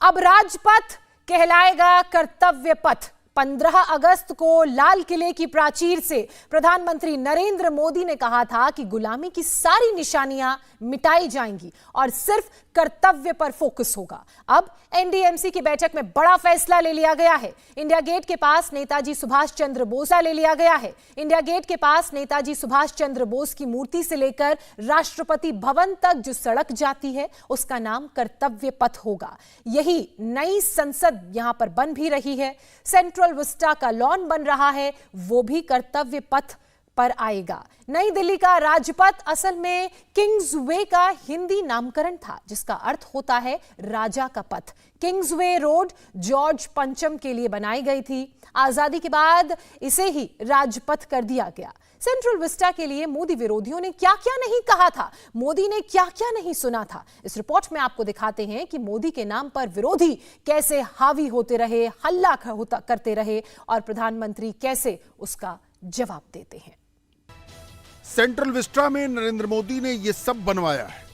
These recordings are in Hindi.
अब राजपथ कहलाएगा कर्तव्य पथ। 15 अगस्त को लाल किले की प्राचीर से प्रधानमंत्री नरेंद्र मोदी ने कहा था कि गुलामी की सारी निशानियां मिटाई जाएंगी और सिर्फ कर्तव्य पर फोकस होगा। अब एनडीएमसी की बैठक में बड़ा फैसला ले लिया गया है। इंडिया गेट के पास नेताजी सुभाष चंद्र बोस ले लिया गया है। इंडिया गेट के पास नेताजी सुभाष चंद्र बोस की मूर्ति से लेकर राष्ट्रपति भवन तक जो सड़क जाती है उसका नाम कर्तव्य पथ होगा। यही नई संसद यहां पर बन भी रही है। सेंट्रल विस्टा का लॉन बन रहा है, वो भी कर्तव्य पथ पर आएगा। नई दिल्ली का राजपथ असल में किंग्स वे का हिंदी नामकरण था, जिसका अर्थ होता है राजा का पथ। किंग्स वे रोड जॉर्ज पंचम के लिए बनाई गई थी। आजादी के बाद इसे ही राजपथ कर दिया गया। सेंट्रल विस्टा के लिए मोदी विरोधियों ने क्या क्या नहीं कहा था, मोदी ने क्या क्या नहीं सुना था। इस रिपोर्ट में आपको दिखाते हैं कि मोदी के नाम पर विरोधी कैसे हावी होते रहे, हल्ला करते रहे और प्रधानमंत्री कैसे उसका जवाब देते हैं। सेंट्रल विस्टा में नरेंद्र मोदी ने ये सब बनवाया है,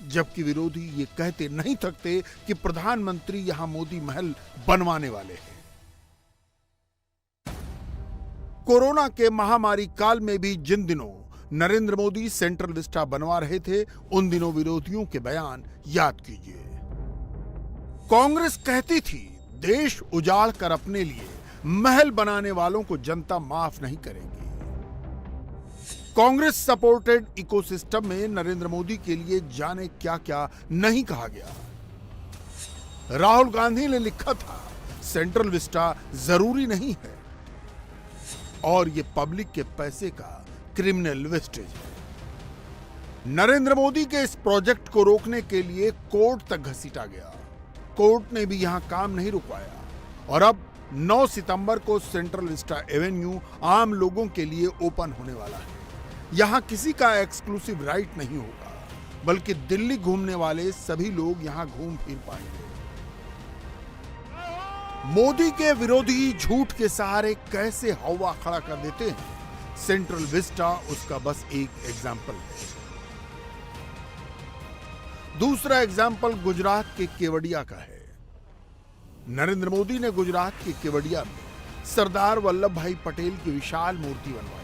जबकि विरोधी ये कहते नहीं थकते कि प्रधानमंत्री यहां मोदी महल बनवाने वाले हैं। कोरोना के महामारी काल में भी जिन दिनों नरेंद्र मोदी सेंट्रल विस्टा बनवा रहे थे, उन दिनों विरोधियों के बयान याद कीजिए। कांग्रेस कहती थी देश उजाड़ कर अपने लिए महल बनाने वालों को जनता माफ नहीं करेगी। कांग्रेस सपोर्टेड इकोसिस्टम में नरेंद्र मोदी के लिए जाने क्या क्या नहीं कहा गया। राहुल गांधी ने लिखा था सेंट्रल विस्टा जरूरी नहीं है और ये पब्लिक के पैसे का क्रिमिनल वेस्टेज है। नरेंद्र मोदी के इस प्रोजेक्ट को रोकने के लिए कोर्ट तक घसीटा गया। कोर्ट ने भी यहां काम नहीं रुकवाया और अब 9 सितंबर को सेंट्रल विस्टा एवेन्यू आम लोगों के लिए ओपन होने वाला है। यहां किसी का एक्सक्लूसिव राइट नहीं होगा, बल्कि दिल्ली घूमने वाले सभी लोग यहां घूम फिर पाएंगे। मोदी के विरोधी झूठ के सहारे कैसे हवा खड़ा कर देते हैं, सेंट्रल विस्टा उसका बस एक एग्जाम्पल है। दूसरा एग्जाम्पल गुजरात के केवड़िया का है। नरेंद्र मोदी ने गुजरात के केवड़िया में सरदार वल्लभ भाई पटेल की विशाल मूर्ति बनवाई।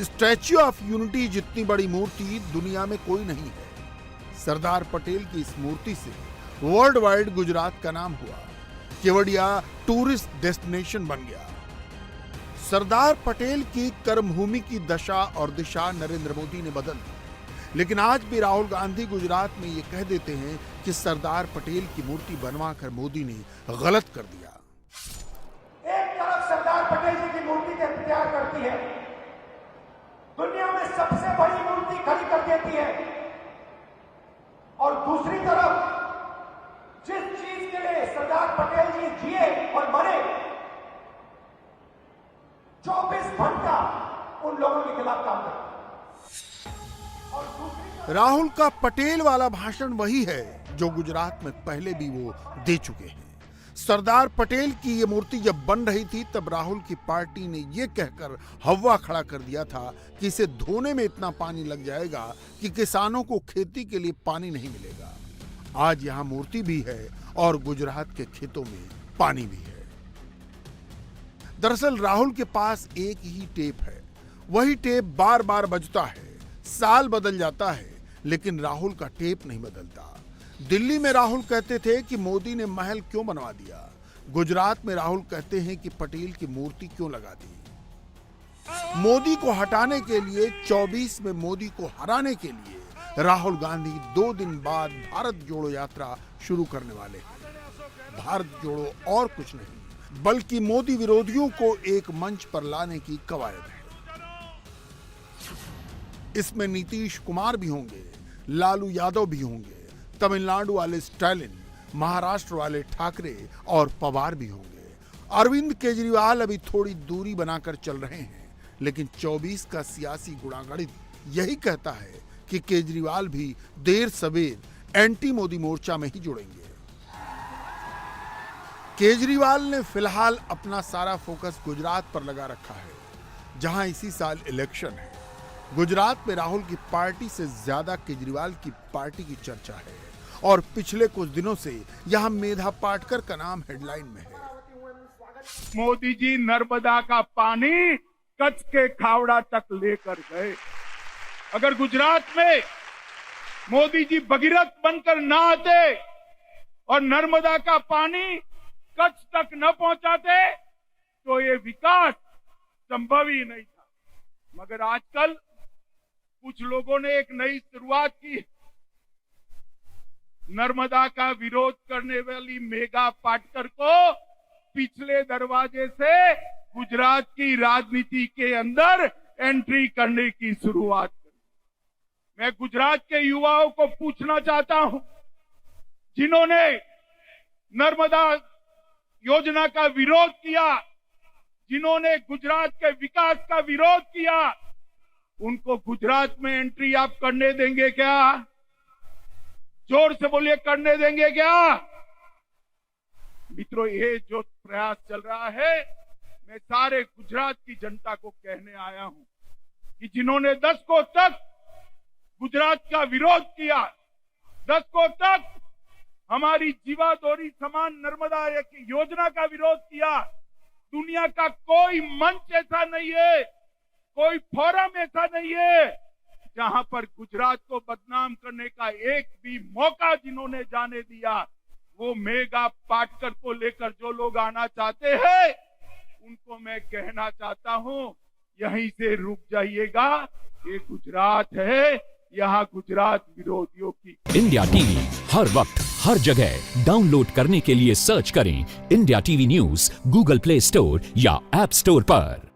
स्टैच्यू ऑफ यूनिटी जितनी बड़ी मूर्ति दुनिया में कोई नहीं है। सरदार पटेल की इस मूर्ति से वर्ल्ड वाइड गुजरात का नाम हुआ। केवड़िया टूरिस्ट डेस्टिनेशन बन गया। सरदार पटेल की कर्मभूमि की दशा और दिशा नरेंद्र मोदी ने बदल दी, लेकिन आज भी राहुल गांधी गुजरात में ये कह देते हैं कि सरदार पटेल की मूर्ति बनवाकर मोदी ने गलत कर दिया। एक तरफ सरदार पटेल जी की मूर्ति का इंतजार करती है, दुनिया में सबसे बड़ी मूर्ति खड़ी कर देती है, और दूसरी तरफ जिस चीज के लिए सरदार पटेल जी जिए और मरे 24 घंटा उन लोगों के खिलाफ काम करते। और दूसरी राहुल का पटेल वाला भाषण वही है जो गुजरात में पहले भी वो दे चुके हैं। सरदार पटेल की ये मूर्ति जब बन रही थी तब राहुल की पार्टी ने ये कहकर हवा खड़ा कर दिया था कि इसे धोने में इतना पानी लग जाएगा कि किसानों को खेती के लिए पानी नहीं मिलेगा। आज यहां मूर्ति भी है और गुजरात के खेतों में पानी भी है। दरअसल राहुल के पास एक ही टेप है, वही टेप बार बार बजता है। साल बदल जाता है लेकिन राहुल का टेप नहीं बदलता। दिल्ली में राहुल कहते थे कि मोदी ने महल क्यों बनवा दिया। गुजरात में राहुल कहते हैं कि पटेल की मूर्ति क्यों लगा दी। मोदी को हटाने के लिए 24 में मोदी को हराने के लिए राहुल गांधी 2 दिन बाद भारत जोड़ो यात्रा शुरू करने वाले हैं। भारत जोड़ो और कुछ नहीं, बल्कि मोदी विरोधियों को एक मंच पर लाने की कवायद है। इसमें नीतीश कुमार भी होंगे, लालू यादव भी होंगे, तमिलनाडु वाले स्टालिन, महाराष्ट्र वाले ठाकरे और पवार भी होंगे। अरविंद केजरीवाल अभी थोड़ी दूरी बनाकर चल रहे हैं, लेकिन 24 का सियासी गुणागणित यही कहता है कि केजरीवाल भी देर सवेर एंटी मोदी मोर्चा में ही जुड़ेंगे। केजरीवाल ने फिलहाल अपना सारा फोकस गुजरात पर लगा रखा है, जहां इसी साल इलेक्शन है। गुजरात में राहुल की पार्टी से ज्यादा केजरीवाल की पार्टी की चर्चा है और पिछले कुछ दिनों से यहां मेधा पाटकर का नाम हेडलाइन में है। मोदी जी नर्मदा का पानी कच्छ के खावड़ा तक लेकर गए। अगर गुजरात में मोदी जी भगीरथ बनकर ना आते और नर्मदा का पानी कच्छ तक न पहुंचाते तो ये विकास संभव ही नहीं था। मगर आजकल कुछ लोगों ने एक नई शुरुआत की। नर्मदा का विरोध करने वाली मेघा पाटकर को पिछले दरवाजे से गुजरात की राजनीति के अंदर एंट्री करने की शुरुआत करी। मैं गुजरात के युवाओं को पूछना चाहता हूं, जिन्होंने नर्मदा योजना का विरोध किया, जिन्होंने गुजरात के विकास का विरोध किया, उनको गुजरात में एंट्री आप करने देंगे क्या? जोर से बोलिए, करने देंगे क्या? मित्रों, ये जो प्रयास चल रहा है, मैं सारे गुजरात की जनता को कहने आया हूं कि जिन्होंने दशकों तक गुजरात का विरोध किया, दशकों तक हमारी जीवादोरी समान नर्मदा योजना का विरोध किया, दुनिया का कोई मंच ऐसा नहीं है, कोई फोरम ऐसा नहीं है जहां पर गुजरात को बदनाम करने का एक भी मौका जिन्होंने जाने दिया। वो मेघा पाटकर को लेकर जो लोग आना चाहते हैं, उनको मैं कहना चाहता हूं, यहीं से रुक जाइएगा। ये गुजरात है, यहाँ गुजरात विरोधियों की। इंडिया टीवी हर वक्त हर जगह डाउनलोड करने के लिए सर्च करें India TV news Google play store या ऐप स्टोर पर।